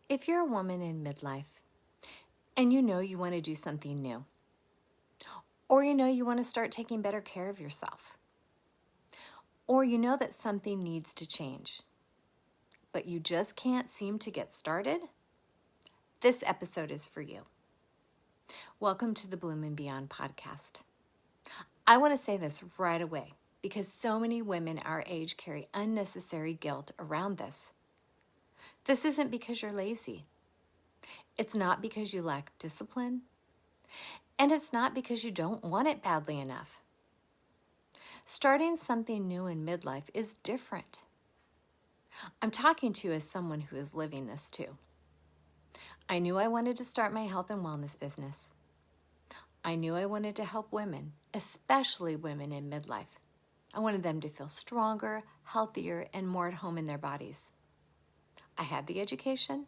If you're a woman in midlife and you know you want to do something new, or you know you want to start taking better care of yourself, or you know that something needs to change, but you just can't seem to get started, this episode is for you. Welcome to the Bloom and Beyond podcast. I want to say this right away because so many women our age carry unnecessary guilt around this. This isn't because you're lazy. It's not because you lack discipline. And it's not because you don't want it badly enough. Starting something new in midlife is different. I'm talking to you as someone who is living this too. I knew I wanted to start my health and wellness business. I knew I wanted to help women, especially women in midlife. I wanted them to feel stronger, healthier, and more at home in their bodies. I had the education,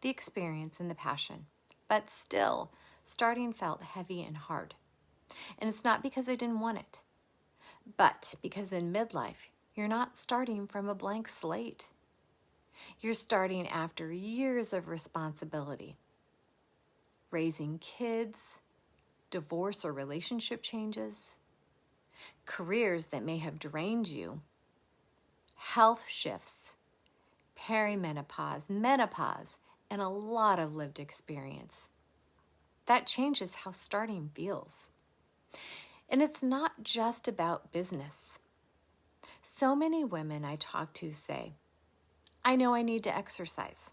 the experience, and the passion, but still, starting felt heavy and hard. And it's not because I didn't want it, but because in midlife, you're not starting from a blank slate. You're starting after years of responsibility. Raising kids, divorce or relationship changes, careers that may have drained you, health shifts, perimenopause, menopause, and a lot of lived experience. That changes how starting feels. And it's not just about business. So many women I talk to say, I know I need to exercise.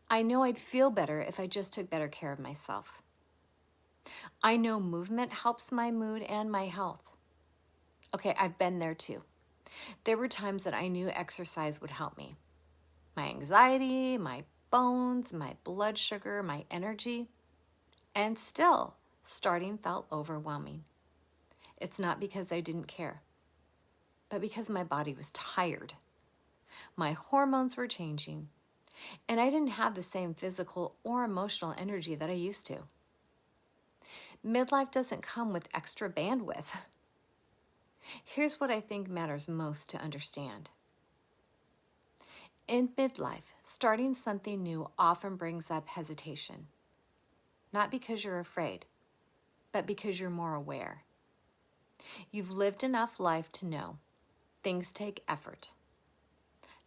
I know I'd feel better if I just took better care of myself. I know movement helps my mood and my health. Okay, I've been there too. There were times that I knew exercise would help me. My anxiety, my bones, my blood sugar, my energy. And still, starting felt overwhelming. It's not because I didn't care, but because my body was tired. My hormones were changing, and I didn't have the same physical or emotional energy that I used to. Midlife doesn't come with extra bandwidth. Here's what I think matters most to understand. In midlife, starting something new often brings up hesitation. Not because you're afraid, but because you're more aware. You've lived enough life to know things take effort.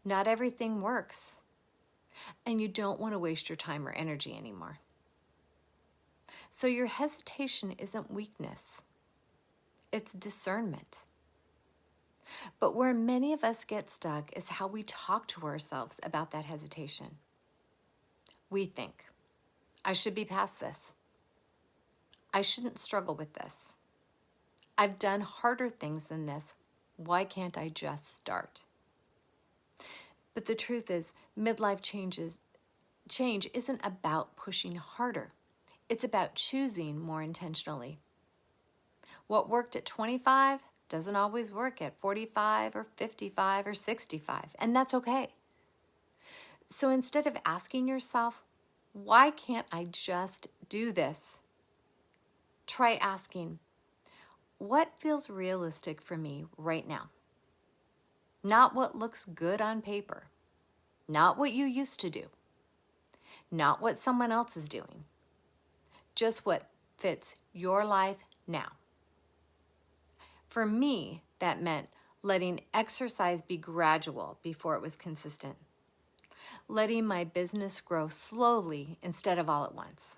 Not everything works, and you don't want to waste your time or energy anymore. So your hesitation isn't weakness, it's discernment. But where many of us get stuck is how we talk to ourselves about that hesitation. We think, I should be past this. I shouldn't struggle with this. I've done harder things than this. Why can't I just start? But the truth is, midlife change isn't about pushing harder. It's about choosing more intentionally. What worked at 25 doesn't always work at 45 or 55 or 65, and that's okay. So instead of asking yourself, why can't I just do this? Try asking, what feels realistic for me right now? Not what looks good on paper, not what you used to do, not what someone else is doing, just what fits your life now. For me, that meant letting exercise be gradual before it was consistent, letting my business grow slowly instead of all at once,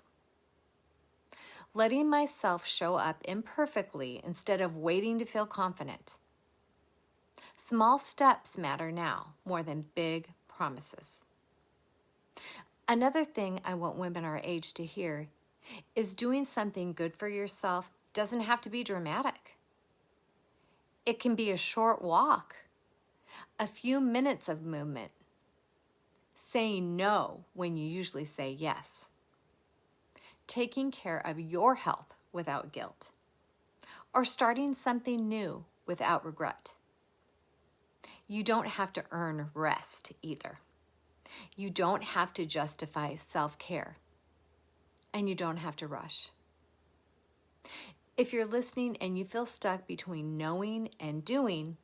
letting myself show up imperfectly instead of waiting to feel confident. Small steps matter now more than big promises. Another thing I want women our age to hear is doing something good for yourself doesn't have to be dramatic. It can be a short walk, a few minutes of movement, saying no when you usually say yes, taking care of your health without guilt, or starting something new without regret. You don't have to earn rest either. You don't have to justify self-care, and you don't have to rush. If you're listening and you feel stuck between knowing and doing,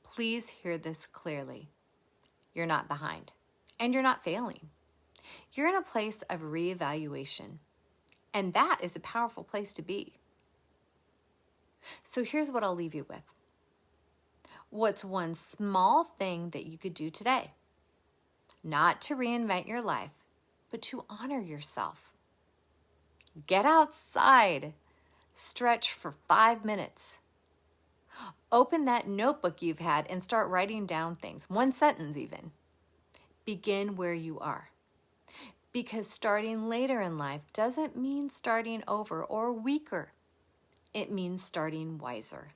please hear this clearly. You're not behind, and you're not failing. You're in a place of reevaluation, and that is a powerful place to be. So here's what I'll leave you with. What's one small thing that you could do today? Not to reinvent your life, but to honor yourself. Get outside. Stretch for 5 minutes. Open that notebook you've had and start writing down things, 1 sentence even. Begin where you are. Because starting later in life doesn't mean starting over or weaker. It means starting wiser.